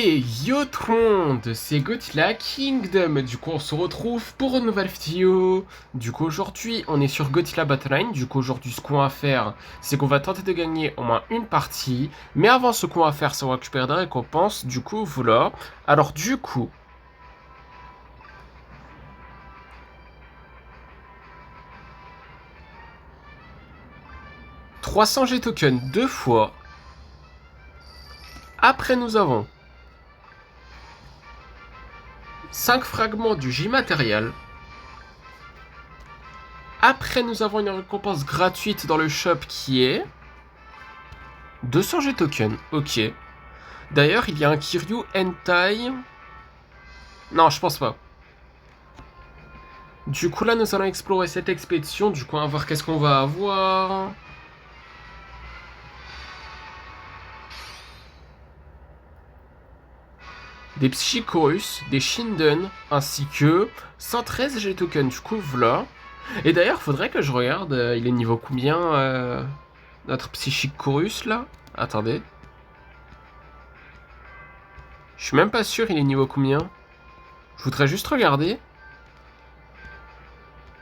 Et Yotron de ces Godzilla Kingdom. Du coup, on se retrouve pour une nouvelle vidéo. Du coup, aujourd'hui, on est sur Godzilla Battleline. Du coup, aujourd'hui, ce qu'on va faire, c'est qu'on va tenter de gagner au moins une partie. Mais avant, ce qu'on va faire, c'est qu'on va récupérer des récompenses. Du coup, voilà. Alors, du coup, 300 G tokens deux fois. Après, nous avons 5 fragments du J-matériel. Après, nous avons une récompense gratuite dans le shop qui est 200 G tokens. Ok. D'ailleurs, il y a un Kiryu Hentai. Non, je pense pas. Du coup, là, nous allons explorer cette expédition. Du coup, on va voir qu'est-ce qu'on va avoir. Des Psychorus, des Shinden, ainsi que 113 G tokens. Du coup, voilà. Et d'ailleurs, faudrait que je regarde. Il est niveau combien notre Psychorus là? Attendez. Je suis même pas sûr, il est niveau combien. Je voudrais juste regarder.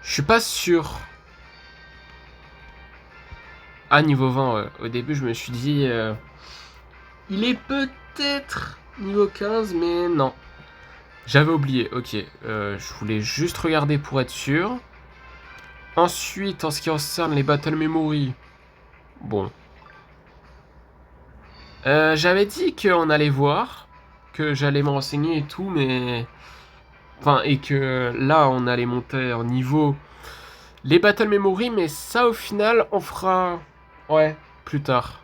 Je suis pas sûr. Ah, niveau 20, ouais. Au début, je me suis dit... il est peut-être niveau 15, mais non. J'avais oublié, ok. Je voulais juste regarder pour être sûr. Ensuite, en ce qui concerne les Battle Memory... Bon. J'avais dit qu'on allait voir, que j'allais me renseigner et tout, mais... Enfin, et que là, on allait monter en niveau les Battle Memory, mais ça, au final, on fera... Ouais, plus tard.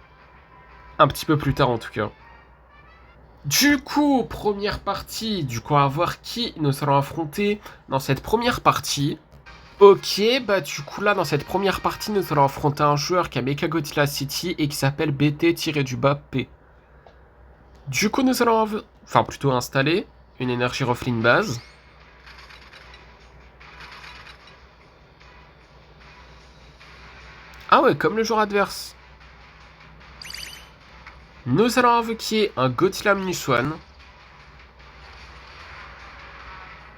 Un petit peu plus tard, en tout cas. Du coup, première partie, du coup, on va voir qui nous allons affronter dans cette première partie. Ok, bah du coup là, dans cette première partie, nous allons affronter un joueur qui a Mechagodzilla City et qui s'appelle BT-P. Du coup, nous allons, enfin plutôt installer une énergie Roflin base. Ah ouais, comme le joueur adverse. Nous allons invoquer un Godzilla Minus One.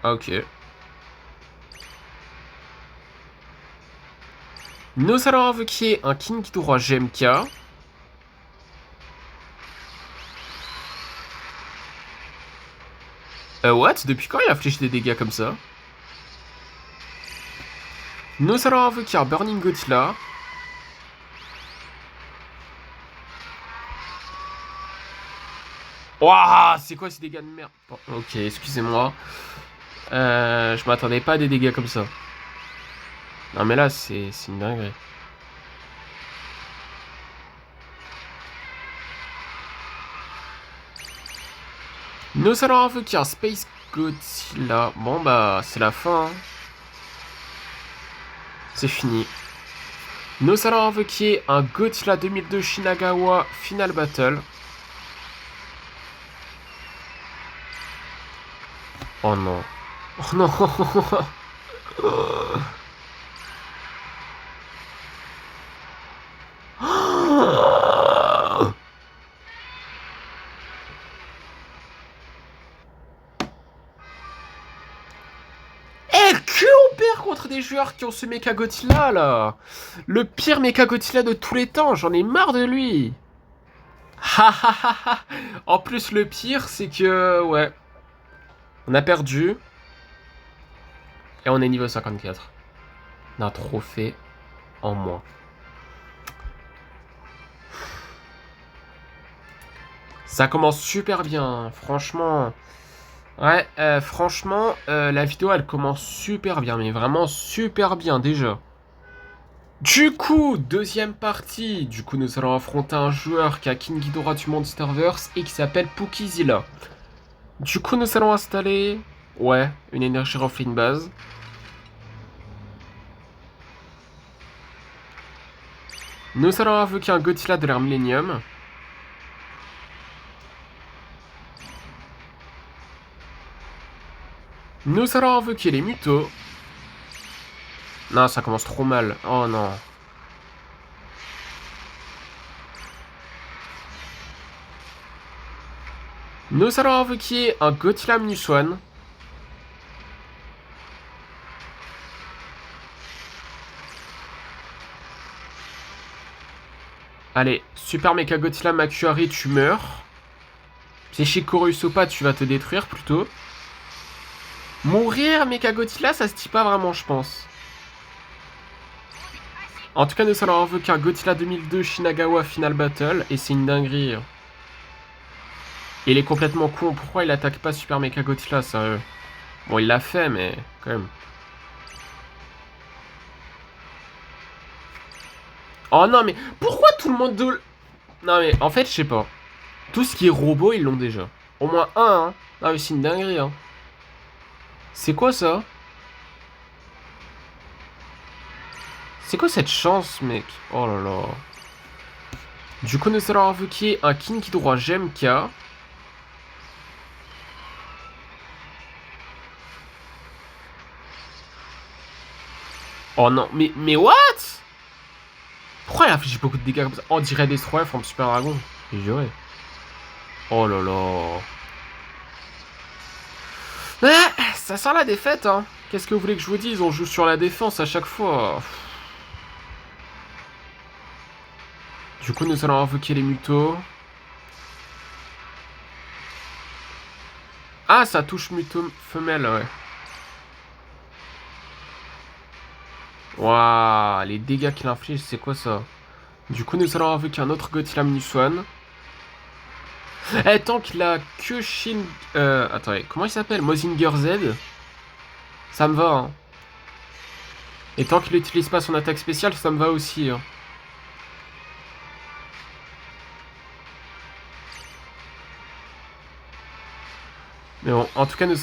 Ok. Nous allons invoquer un King Ghidorah GMK. What? Depuis quand il affiche des dégâts comme ça? Nous allons invoquer un Burning Godzilla. Waouh, c'est quoi ces dégâts de merde? Bon, ok, excusez-moi. Je m'attendais pas à des dégâts comme ça. Non mais là, c'est une dinguerie. Nous allons invoquer un Space Godzilla. Bon bah, c'est la fin. Hein. C'est fini. Nous allons invoquer un Godzilla 2002 Shinagawa Final Battle. Oh non. Oh non. Eh, que on perd contre des joueurs qui ont ce Mechagodzilla là? Le pire Mechagodzilla de tous les temps, j'en ai marre de lui. En plus, le pire, c'est que, ouais, on a perdu. Et on est niveau 54. D'un trophée en moins. Ça commence super bien, franchement. Ouais, franchement, la vidéo, elle commence super bien, mais vraiment super bien déjà. Du coup, deuxième partie. Du coup, nous allons affronter un joueur qui a King Ghidorah du Monsterverse et qui s'appelle Pookizilla. Du coup, nous allons installer... Ouais, une énergie Roflin base. Nous allons invoquer un Godzilla de l'ère Millennium. Nous allons invoquer les Mutos. Non, ça commence trop mal. Oh non. Nous allons invoquer un Gothila Minus One. Allez, Super Mecha Gothila Makuhari, tu meurs. Psychic Chorus ou pas, tu vas te détruire plutôt. Mourir Mecha Gothila, ça se dit pas vraiment, je pense. En tout cas, nous allons invoquer un Gothila 2002 Shinagawa Final Battle, et c'est une dinguerie. Il est complètement con, pourquoi il attaque pas Super Mecha Gothila, sérieux? Bon, il l'a fait, mais quand même. Oh non, mais pourquoi tout le monde... Non, mais en fait, je sais pas. Tout ce qui est robot, ils l'ont déjà. Au moins un, hein. Non, mais c'est une dinguerie, hein. C'est quoi, ça? C'est quoi cette chance, mec? Oh là là. Du coup, nous allons invoquer un Kinky Droit GMK. Oh non, mais what? Pourquoi il inflige beaucoup de dégâts comme ça? On dirait Destroyer from Super Dragon. J'ai juré. Oh là là. Ça sent la défaite, hein. Qu'est-ce que vous voulez que je vous dise? On joue sur la défense à chaque fois. Du coup, nous allons invoquer les mutos. Ah, ça touche muto femelle, ouais. Waouh, les dégâts qu'il inflige, c'est quoi ça? Du coup, nous allons invoquer un autre Gothila Minus One. Eh, tant qu'il a que Shin... attendez, comment il s'appelle? Mozinger Z. Ça me va, hein. Et tant qu'il n'utilise pas son attaque spéciale, ça me va aussi, hein. Mais bon, en tout cas, nous...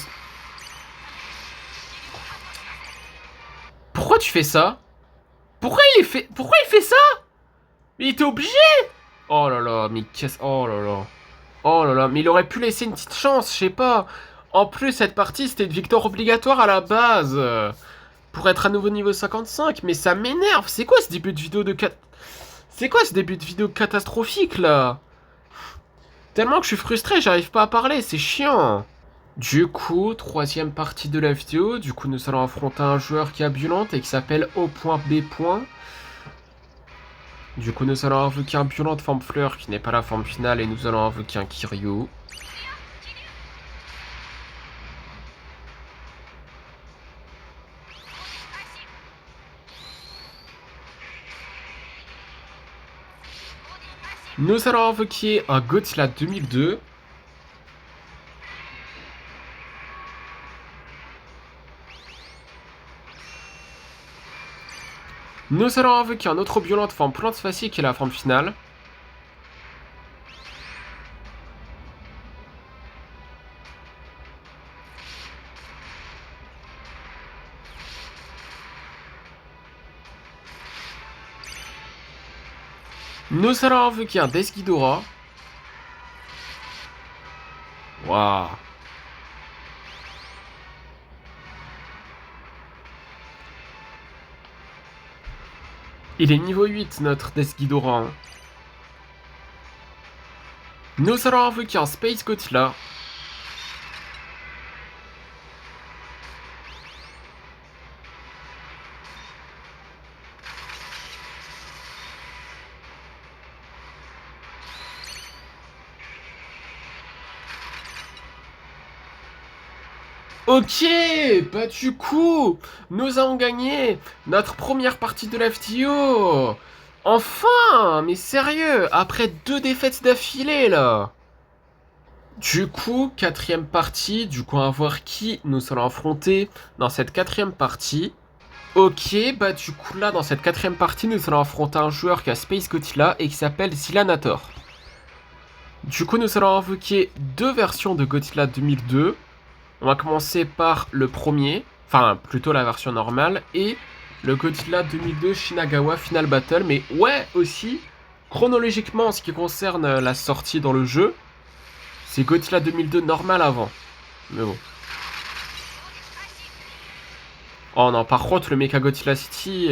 Pourquoi tu fais ça? Pourquoi il fait ça? Mais il était obligé. Oh là là, mais qu'est-ce... Oh là là. Oh là là, mais il aurait pu laisser une petite chance, je sais pas. En plus, cette partie, c'était une victoire obligatoire à la base. Pour être à nouveau niveau 55, mais ça m'énerve. C'est quoi ce début de vidéo de... C'est quoi ce début de vidéo catastrophique, là? Tellement que je suis frustré, j'arrive pas à parler, c'est chiant. Du coup, troisième partie de la vidéo. Du coup, nous allons affronter un joueur qui a Violente et qui s'appelle O.B. Du coup, nous allons invoquer un Violente forme fleur qui n'est pas la forme finale et nous allons invoquer un Kiryu. Nous allons invoquer un Gothila 2002. Nous allons invoquer un autre Violente forme plante facile qui est la forme finale. Nous allons invoquer un Desghidorah. Waouh. Il est niveau 8, notre Desghidorah. Hein. Nous allons invoquer un Space Gothila. Ok, bah du coup, nous avons gagné notre première partie de la vidéo. Enfin, mais sérieux, après 2 défaites d'affilée là. Du coup, quatrième partie, du coup on va voir qui nous allons affronter dans cette quatrième partie. Ok, bah du coup là dans cette quatrième partie, nous allons affronter un joueur qui a Space Gothila et qui s'appelle Zillanator. Du coup nous allons invoquer 2 versions de Gothila 2002. On va commencer par le premier, enfin plutôt la version normale, et le Gothila 2002 Shinagawa Final Battle. Mais ouais, aussi, chronologiquement en ce qui concerne la sortie dans le jeu, c'est Gothila 2002 normal avant. Mais bon. Oh non, par contre, le Mecha Gothila City...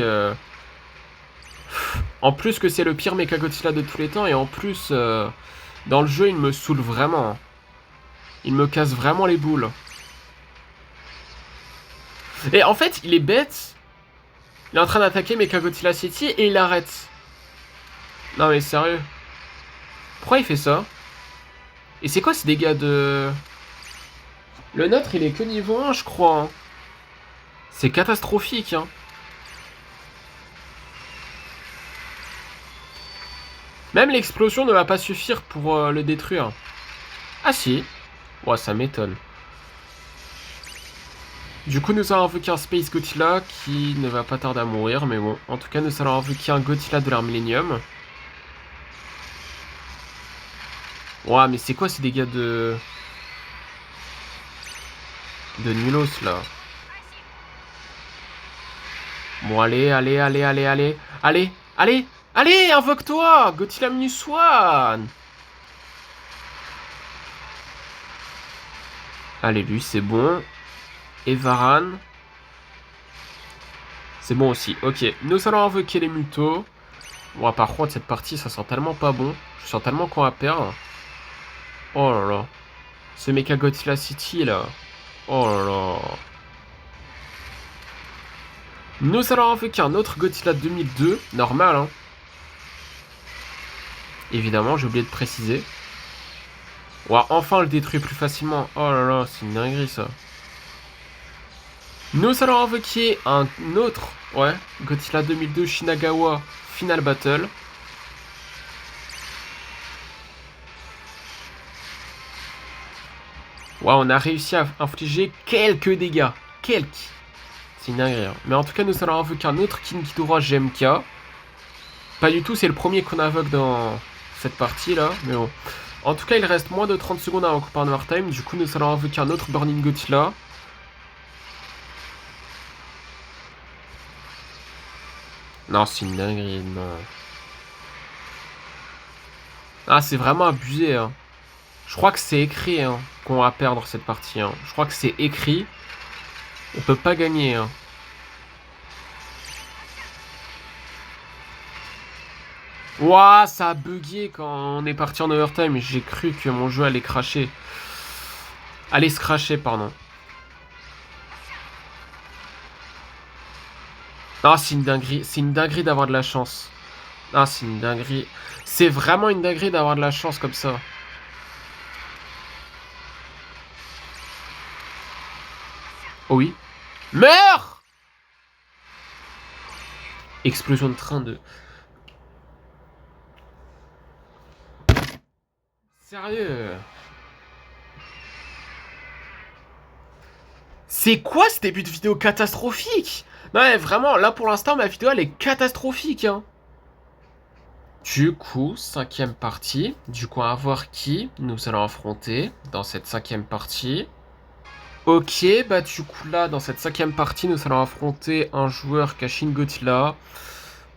En plus que c'est le pire Mecha Gothila de tous les temps, et en plus, dans le jeu, il me saoule vraiment. Il me casse vraiment les boules. Et en fait, il est bête. Il est en train d'attaquer Mecha Godzilla City et il arrête. Non mais sérieux. Pourquoi il fait ça? Et c'est quoi ces dégâts de... Le nôtre, il est que niveau 1, je crois. Hein. C'est catastrophique, hein. Même l'explosion ne va pas suffire pour le détruire. Ah si. Ouais, ça m'étonne. Du coup, nous allons invoquer un Space Godzilla qui ne va pas tarder à mourir. Mais bon, en tout cas, nous allons invoquer un Godzilla de l'ère Millennium. Ouais, mais c'est quoi ces dégâts de... Nulos, là? Bon, allez, allez, allez, allez, allez. Allez, allez, allez, invoque-toi, Godzilla Minus One. Allez, lui, c'est bon. Et Varan. C'est bon aussi. Ok, nous allons invoquer les mutos. Bon, par contre, cette partie, ça sent tellement pas bon. Je sens tellement qu'on va perdre. Oh là là. Ce Mecha Godzilla City, là. Oh là là. Nous allons invoquer un autre Godzilla 2002. Normal, hein. Évidemment, j'ai oublié de préciser. On va enfin le détruire plus facilement. Oh là là, c'est une dinguerie, ça. Nous allons invoquer un autre, ouais, Godzilla 2002 Shinagawa Final Battle. Ouais, on a réussi à infliger quelques dégâts. Quelques. C'est une dinguerie. Hein. Mais en tout cas, nous allons invoquer un autre King Ghidorah GMK. Pas du tout, c'est le premier qu'on invoque dans cette partie-là. Mais bon. En tout cas, il reste moins de 30 secondes à invoquer en overtime. Du coup, nous allons invoquer un autre Burning Godzilla. Non, c'est une dinguerie, non. Ah, c'est vraiment abusé, hein. Je crois que c'est écrit, hein, qu'on va perdre cette partie, hein. Je crois que c'est écrit. On peut pas gagner, hein. Ouah, ça a bugué quand on est parti en overtime. J'ai cru que mon jeu allait cracher. Allez se cracher, pardon. Ah, c'est une dinguerie. C'est une dinguerie d'avoir de la chance. Ah, c'est une dinguerie. C'est vraiment une dinguerie d'avoir de la chance comme ça. Oh oui. Meurs! Explosion de train de... Sérieux? C'est quoi ce début de vidéo catastrophique? Non mais vraiment, là pour l'instant, ma vidéo elle est catastrophique, hein. Du coup, cinquième partie. Du coup, on va voir qui nous allons affronter dans cette cinquième partie. Ok, bah du coup là, dans cette cinquième partie, nous allons affronter un joueur qui a Shin Godzilla.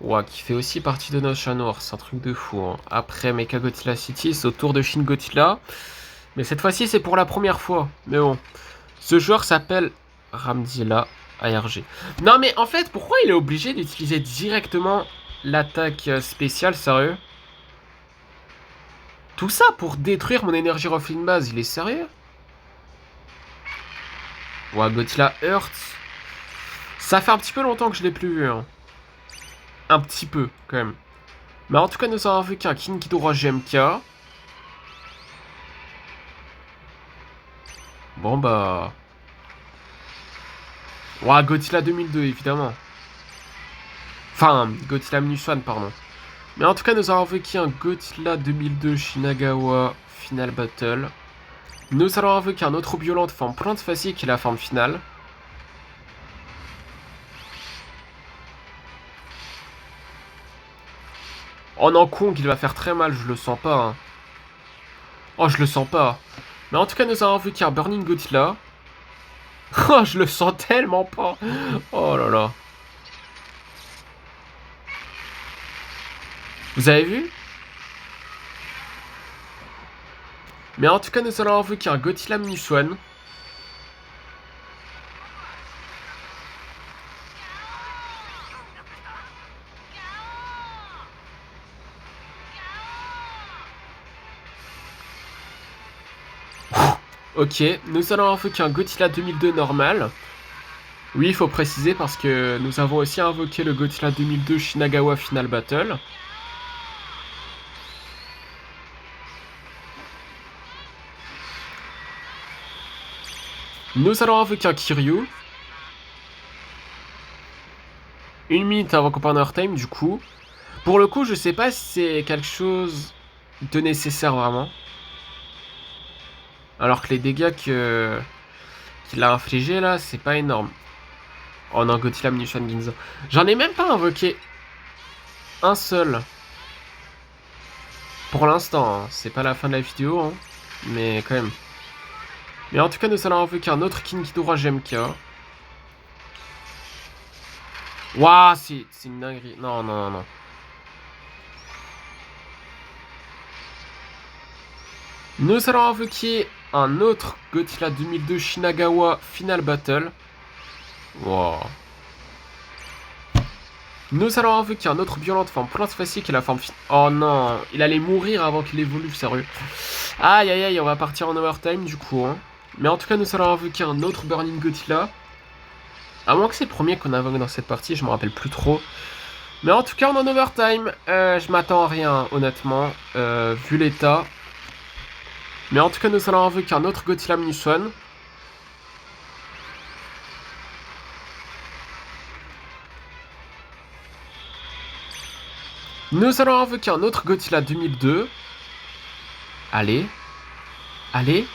Ouais, qui fait aussi partie de notre chat noir, c'est un truc de fou. Hein. Après Mecha Godzilla City, c'est au tour de Shin Godzilla. Mais cette fois-ci, c'est pour la première fois. Mais bon, ce joueur s'appelle Ramzilla ARG. Non mais en fait, pourquoi il est obligé d'utiliser directement l'attaque spéciale, sérieux? Tout ça pour détruire mon énergie Roflin base, il est sérieux? Ouais, Godzilla Earth. Ça fait un petit peu longtemps que je l'ai plus vu. Hein. Un petit peu, quand même. Mais en tout cas, nous avons vu qu'un King Ghidorah GMK. Bon bah... Ouais, Godzilla 2002, évidemment. Enfin, Godzilla Minus One, pardon. Mais en tout cas, nous avons invoqué un Godzilla 2002 Shinagawa Final Battle. Nous allons invoquer un autre violent de forme plante facile qui est la forme finale. Oh non, Kong, il va faire très mal, je le sens pas. Hein. Oh, je le sens pas. Mais en tout cas, nous avons invoqué un Burning Godzilla. Oh, je le sens tellement pas. Oh là là. Vous avez vu? Mais en tout cas, nous allons invoquer un Godzilla Minus One. Ok, nous allons invoquer un Godzilla 2002 normal. Oui, il faut préciser parce que nous avons aussi invoqué le Godzilla 2002 Shinagawa Final Battle. Nous allons invoquer un Kiryu. 1 minute avant Commander Time, du coup. Pour le coup, je sais pas si c'est quelque chose de nécessaire vraiment. Alors que les dégâts qu'il a infligés là, c'est pas énorme. Oh non, Godzilla Munition Ginza. J'en ai même pas invoqué un seul. Pour l'instant, hein. C'est pas la fin de la vidéo, hein. Mais quand même. Mais en tout cas, nous allons invoquer un autre King Ghidorah GMK. Waouh, c'est une dinguerie. Non, non, non, non. Nous allons invoquer un autre Godzilla 2002 Shinagawa Final Battle. Wow. Nous allons invoquer un autre violent de forme plante facile qui est la forme Oh non, il allait mourir avant qu'il évolue, sérieux. Aïe aïe aïe, on va partir en overtime du coup. Hein. Mais en tout cas, nous allons invoquer un autre Burning Godzilla. À moins que c'est le premier qu'on invoque dans cette partie, je me rappelle plus trop. Mais en tout cas, on est en overtime. Je m'attends à rien, honnêtement, vu l'état. Mais en tout cas, nous allons invoquer un autre Godzilla Munition. Nous allons invoquer un autre Godzilla 2002. Allez. Allez.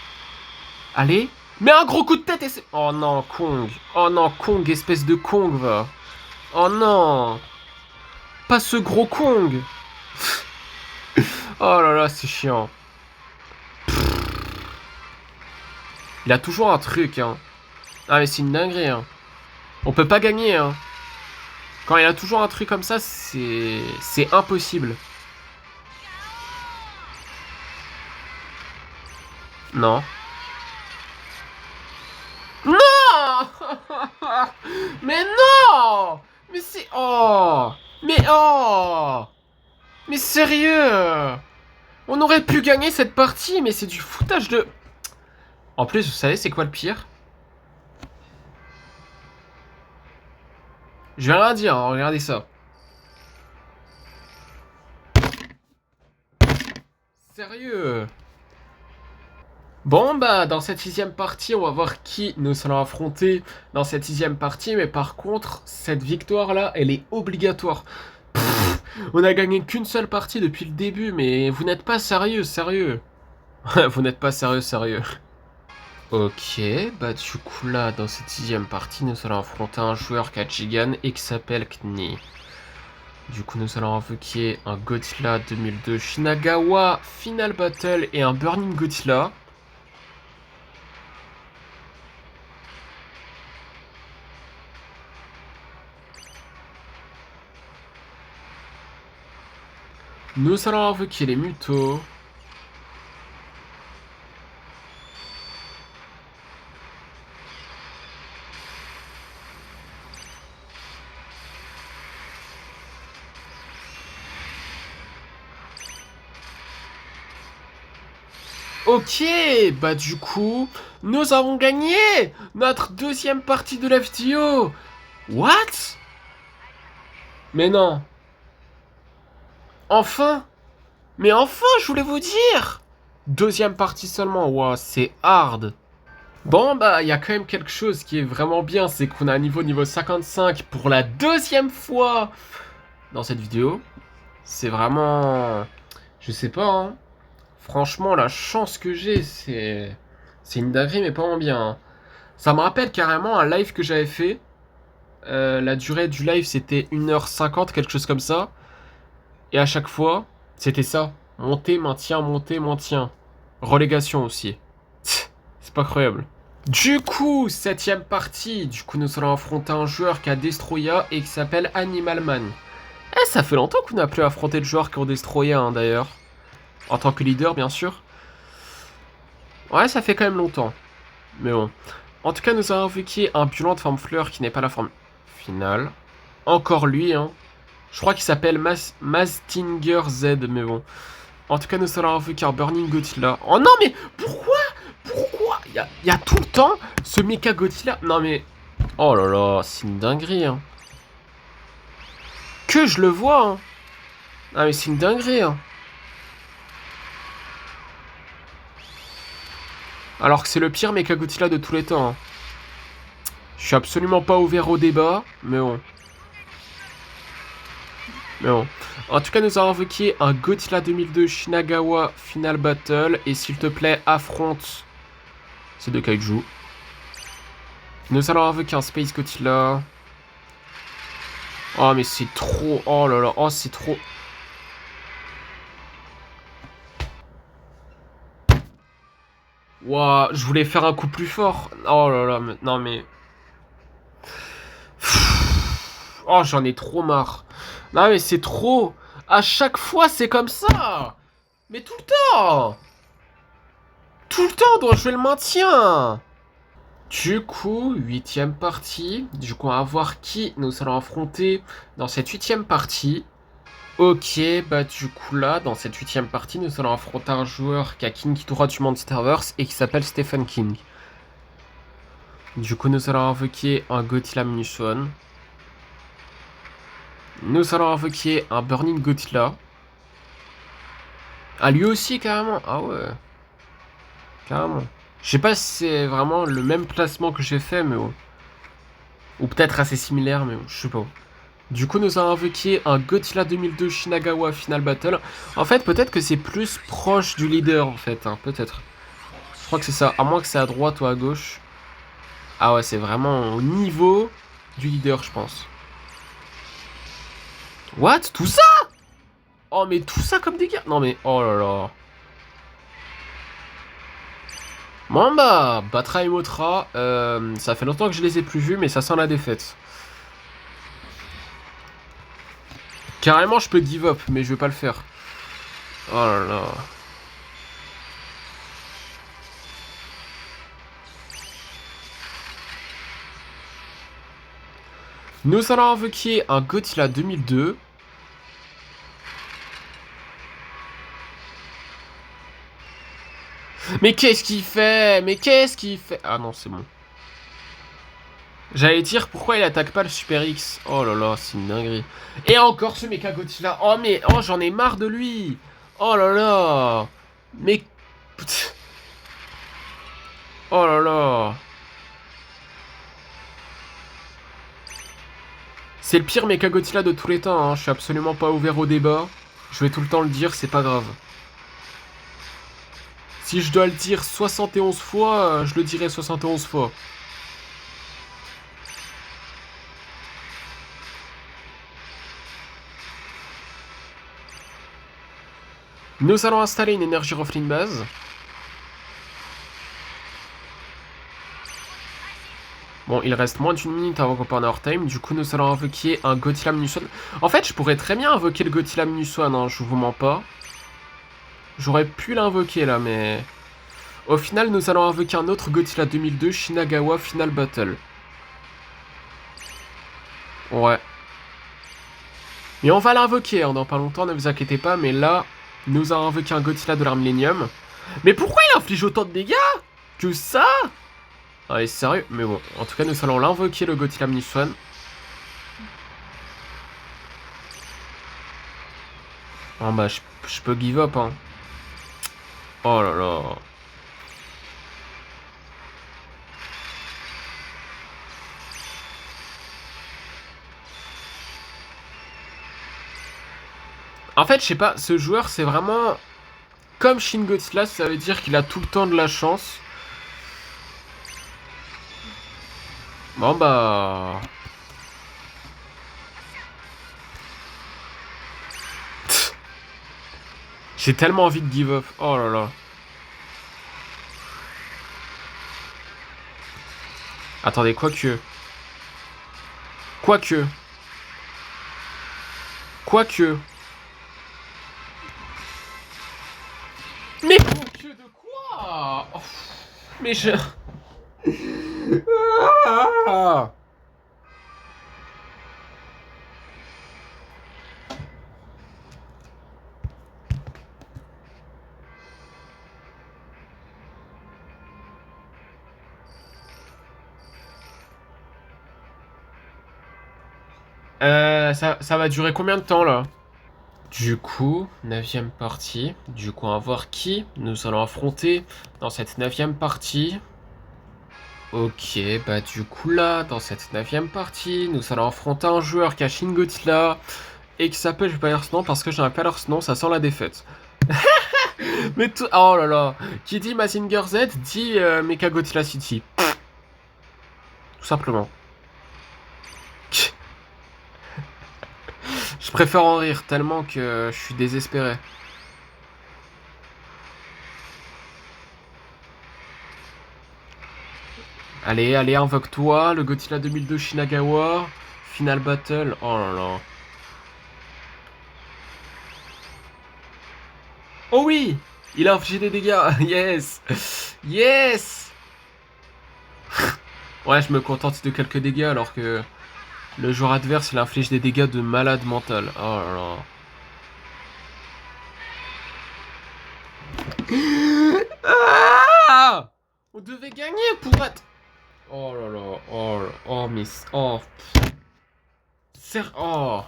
Allez. Mais un gros coup de tête et c'est... Oh non, Kong. Oh non, Kong, espèce de Kong, va. Oh non. Pas ce gros Kong. Oh là là, c'est chiant. Il a toujours un truc, hein. Ah mais c'est une dinguerie, hein. On peut pas gagner, hein. Quand il a toujours un truc comme ça, c'est impossible. Non. Non. Mais non. Mais c'est... Oh. Mais oh. Mais sérieux. On aurait pu gagner cette partie, mais c'est du foutage de... En plus, vous savez, c'est quoi le pire? Je vais rien dire, hein, regardez ça. Sérieux? Bon, bah, dans cette 6ème partie, on va voir qui nous allons affronter dans cette 6ème partie. Mais par contre, cette victoire-là, elle est obligatoire. Pff, on a gagné qu'une seule partie depuis le début, mais vous n'êtes pas sérieux, sérieux. Vous n'êtes pas sérieux, sérieux. Ok, bah du coup là, dans cette 6ème partie, nous allons affronter un joueur qui a Jigan et qui s'appelle Kni. Du coup, nous allons invoquer un Godzilla 2002 Shinagawa Final Battle et un Burning Godzilla. Nous allons invoquer les Mutos. Ok, bah du coup, nous avons gagné notre 2ème partie de la vidéo. What? Mais non. Enfin? Mais enfin, je voulais vous dire. 2ème partie seulement, wow, c'est hard. Bon, bah, il y a quand même quelque chose qui est vraiment bien, c'est qu'on a un niveau 55 pour la 2ème fois dans cette vidéo. C'est vraiment... Je sais pas, hein. Franchement, la chance que j'ai, c'est une dinguerie, mais pas en bien. Hein. Ça me rappelle carrément un live que j'avais fait. La durée du live, c'était 1h50, quelque chose comme ça. Et à chaque fois, c'était ça. Monter, maintien. Relégation aussi. C'est pas croyable. Du coup, 7ème partie. Du coup, nous allons affronter un joueur qui a Destroya et qui s'appelle Animal Man. Eh, ça fait longtemps qu'on n'a plus affronté de joueurs qui ont Destroya, hein, d'ailleurs. En tant que leader, bien sûr. Ouais, ça fait quand même longtemps. Mais bon. En tout cas, nous avons invoqué un Violent de forme fleur qui n'est pas la forme finale. Encore lui, hein. Je crois qu'il s'appelle Mastinger Z, mais bon. En tout cas, nous allons invoquer un Burning Godzilla. Oh non, mais pourquoi? Pourquoi? y a tout le temps ce Mecha Godzilla. Non mais... Oh là là, c'est une dinguerie, hein. Que je le vois, hein. Ah mais c'est une dinguerie, hein. Alors que c'est le pire Mecha Godzilla de tous les temps, hein. Je suis absolument pas ouvert au débat, mais bon. Mais bon. En tout cas, nous avons invoqué un Godzilla 2002 Shinagawa Final Battle. Et s'il te plaît, affronte ces deux kaiju. Nous allons invoquer un Space Godzilla. Oh, mais c'est trop. Oh là là. Oh, c'est trop. Waouh, je voulais faire un coup plus fort. Oh là là. Non, mais. Oh, j'en ai trop marre. Non, mais c'est trop. À chaque fois, c'est comme ça. Mais tout le temps. Tout le temps, on doit jouer le maintien. Du coup, huitième partie. Du coup, on va voir qui nous allons affronter dans cette huitième partie. Ok, bah du coup là, dans cette huitième partie, nous allons affronter un joueur qui a King Ghidorah du Monsterverse et qui s'appelle Stephen King. Du coup, nous allons invoquer un Godzilla Munition. Nous allons invoquer un Burning Godzilla. Ah, lui aussi, carrément. Ah ouais, carrément. Je sais pas si c'est vraiment le même placement que j'ai fait, mais bon. Ou peut-être assez similaire, mais bon, je sais pas. Du coup, nous avons invoqué un Godzilla 2002 Shinagawa Final Battle. En fait, peut-être que c'est plus proche du leader, en fait. Hein, peut-être. Je crois que c'est ça. À moins que c'est à droite ou à gauche. Ah ouais, c'est vraiment au niveau du leader, je pense. What? Tout ça? Oh, mais tout ça comme dégâts? Non, mais... Oh là là. Bon bah, Batra et Motra, ça fait longtemps que je les ai plus vus, mais ça sent la défaite. Carrément, je peux give up, mais je vais pas le faire. Oh là là. Nous allons invoquer un Godzilla 2002. Mais qu'est-ce qu'il fait? Mais qu'est-ce qu'il fait? Ah non, c'est bon. J'allais dire pourquoi il attaque pas le Super X. Oh là là, c'est une dinguerie. Et encore ce Mecha Godzilla. Oh mais oh j'en ai marre de lui. Oh là là. Mais oh là là. C'est le pire Mecha Godzilla de tous les temps. Hein. Je suis absolument pas ouvert au débat. Je vais tout le temps le dire, c'est pas grave. Si je dois le dire 71 fois, je le dirai 71 fois. Nous allons installer une énergie Roflin base. Bon, il reste moins d'une minute avant qu'on parte en time. Du coup, nous allons invoquer un Godzilla Munition. En fait, je pourrais très bien invoquer le Godzilla Munition, hein, je vous mens pas. J'aurais pu l'invoquer là, mais... Au final, nous allons invoquer un autre Godzilla 2002, Shinagawa Final Battle. Ouais. Mais on va l'invoquer, hein, dans pas longtemps, ne vous inquiétez pas. Mais là, nous allons invoquer un Godzilla de l'arme Millennium. Mais pourquoi il inflige autant de dégâts? Que ça? Allez, sérieux? Mais bon, en tout cas, nous allons l'invoquer, le Godzilla Munition. Oh bah, je peux give up, hein. Oh là là. En fait, je sais pas, ce joueur, c'est vraiment... Comme Shin Godzilla, ça veut dire qu'il a tout le temps de la chance. Bon bah... J'ai tellement envie de give up. Oh là là. Attendez, quoique... Quoique... Quoique... Mais quoique de quoi? Oh, mais je... Ah. Ça va durer combien de temps, là? Du coup, 9e partie. Du coup, on va voir qui nous allons affronter dans cette 9e partie. Ok, bah du coup là, dans cette 9e partie, nous allons affronter un joueur qui a Shin Godzilla et qui s'appelle, je vais pas dire ce nom parce que j'ai un pas leur ce nom, ça sent la défaite. Mais tout... Oh là là. Qui dit Mazinger Z dit Mecha Godzilla City. Tout simplement. Je préfère en rire tellement que je suis désespéré. Allez, allez, invoque-toi, le Godzilla 2002 Shinagawa. Final Battle. Oh là là. Oh oui! Il a infligé des dégâts. Yes! Yes! Ouais, je me contente de quelques dégâts alors que le joueur adverse il inflige des dégâts de malade mental. Oh là là. Ah! On devait gagner pour être... Oh là là. Oh là. Oh mais... Oh. Oh.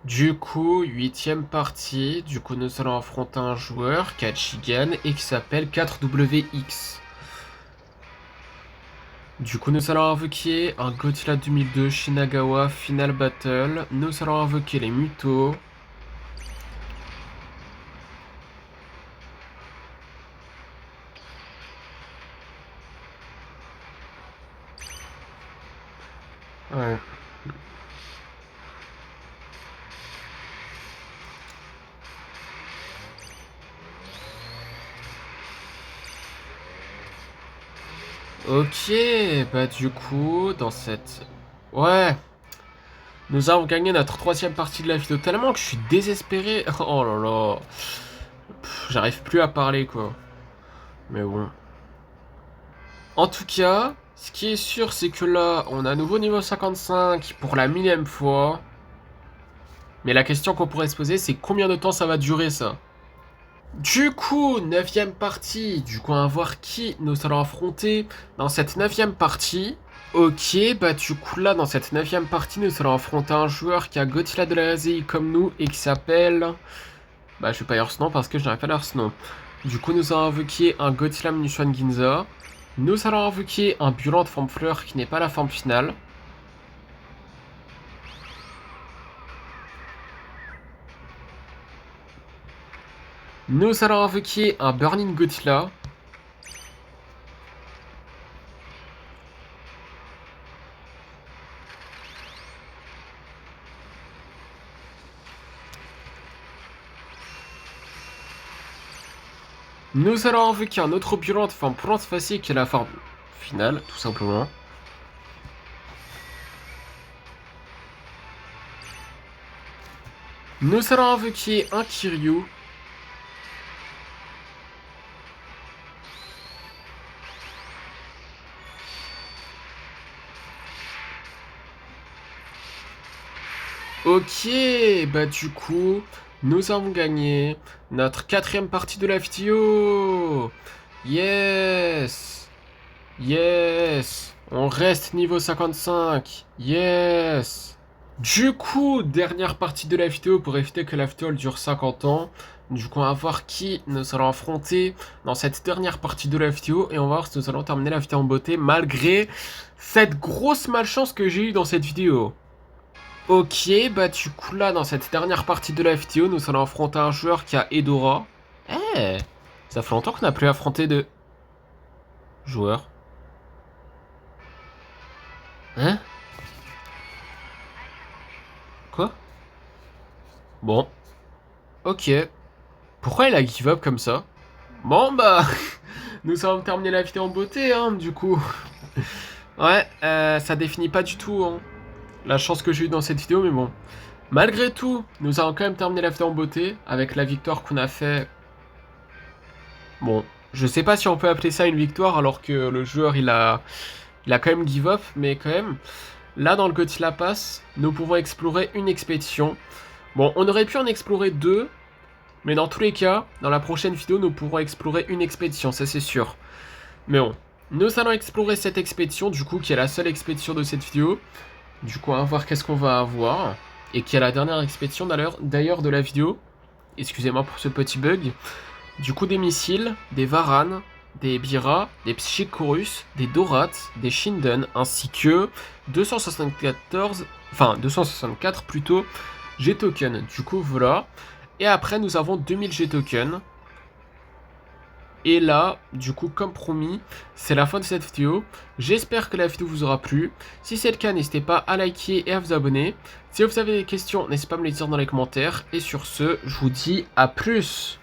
Du coup, 8e partie. Du coup, nous allons affronter un joueur qui a Chigan et qui s'appelle 4WX. Du coup, nous allons invoquer un Godzilla 2002 Shinagawa Final Battle. Nous allons invoquer les Mutos. Ouais. Ok, bah du coup, dans cette... Ouais. Nous avons gagné notre 3e partie de la vidéo tellement que je suis désespéré. Oh là là. J'arrive plus à parler, quoi. Mais bon. En tout cas, ce qui est sûr, c'est que là, on a un nouveau niveau 55 pour la 1000e fois. Mais la question qu'on pourrait se poser, c'est combien de temps ça va durer, ça? Du coup, 9e partie. Du coup, on va voir qui nous allons affronter dans cette 9e partie. Ok, bah du coup là, dans cette 9e partie, nous allons affronter un joueur qui a Godzilla de la RZI comme nous et qui s'appelle... Bah je vais pas dire ce nom parce que je n'arrive pas à dire ce nom. Du coup, nous allons invoquer un Godzilla Munition Ginza. Nous allons invoquer un Bulan de forme fleur qui n'est pas la forme finale. Nous allons invoquer un Burning Godzilla. Nous allons invoquer un autre Bulan de forme plante facile qui est la forme finale, tout simplement. Nous allons invoquer un Kiryu. Ok, bah du coup, nous avons gagné notre 4e partie de la vidéo. Yes. Yes. On reste niveau 55. Yes. Du coup, dernière partie de la vidéo pour éviter que la vidéo elle dure 50 ans. Du coup, on va voir qui nous allons affronter dans cette dernière partie de la vidéo. Et on va voir si nous allons terminer la vidéo en beauté malgré cette grosse malchance que j'ai eue dans cette vidéo. Ok, bah du coup là, dans cette dernière partie de la vidéo, nous allons affronter un joueur qui a Edora. Eh, ça fait longtemps qu'on n'a plus affronté de joueurs. Hein? Quoi? Bon. Ok. Pourquoi il a give up comme ça? Bon bah, nous allons terminer la vidéo en beauté, hein, du coup. Ouais, ça définit pas du tout, hein, la chance que j'ai eue dans cette vidéo, mais bon. Malgré tout, nous allons quand même terminer la vidéo en beauté, avec la victoire qu'on a fait. Bon, je sais pas si on peut appeler ça une victoire, alors que le joueur, il a quand même give up, mais quand même. Là, dans le Godzilla Pass, nous pouvons explorer une expédition. Bon, on aurait pu en explorer 2, mais dans tous les cas, dans la prochaine vidéo, nous pourrons explorer une expédition, ça c'est sûr. Mais bon, nous allons explorer cette expédition, du coup, qui est la seule expédition de cette vidéo. Du coup, on va voir qu'est-ce qu'on va avoir. Et qui est la dernière expédition d'ailleurs de la vidéo. Excusez-moi pour ce petit bug. Du coup, des missiles, des Varan, des Bira, des Psychorus, des Dorat, des Shinden, ainsi que 264 plutôt, G-Token. Du coup, voilà. Et après, nous avons 2000 G-Token. Et là, du coup, comme promis, c'est la fin de cette vidéo. J'espère que la vidéo vous aura plu. Si c'est le cas, n'hésitez pas à liker et à vous abonner. Si vous avez des questions, n'hésitez pas à me les dire dans les commentaires. Et sur ce, je vous dis à plus.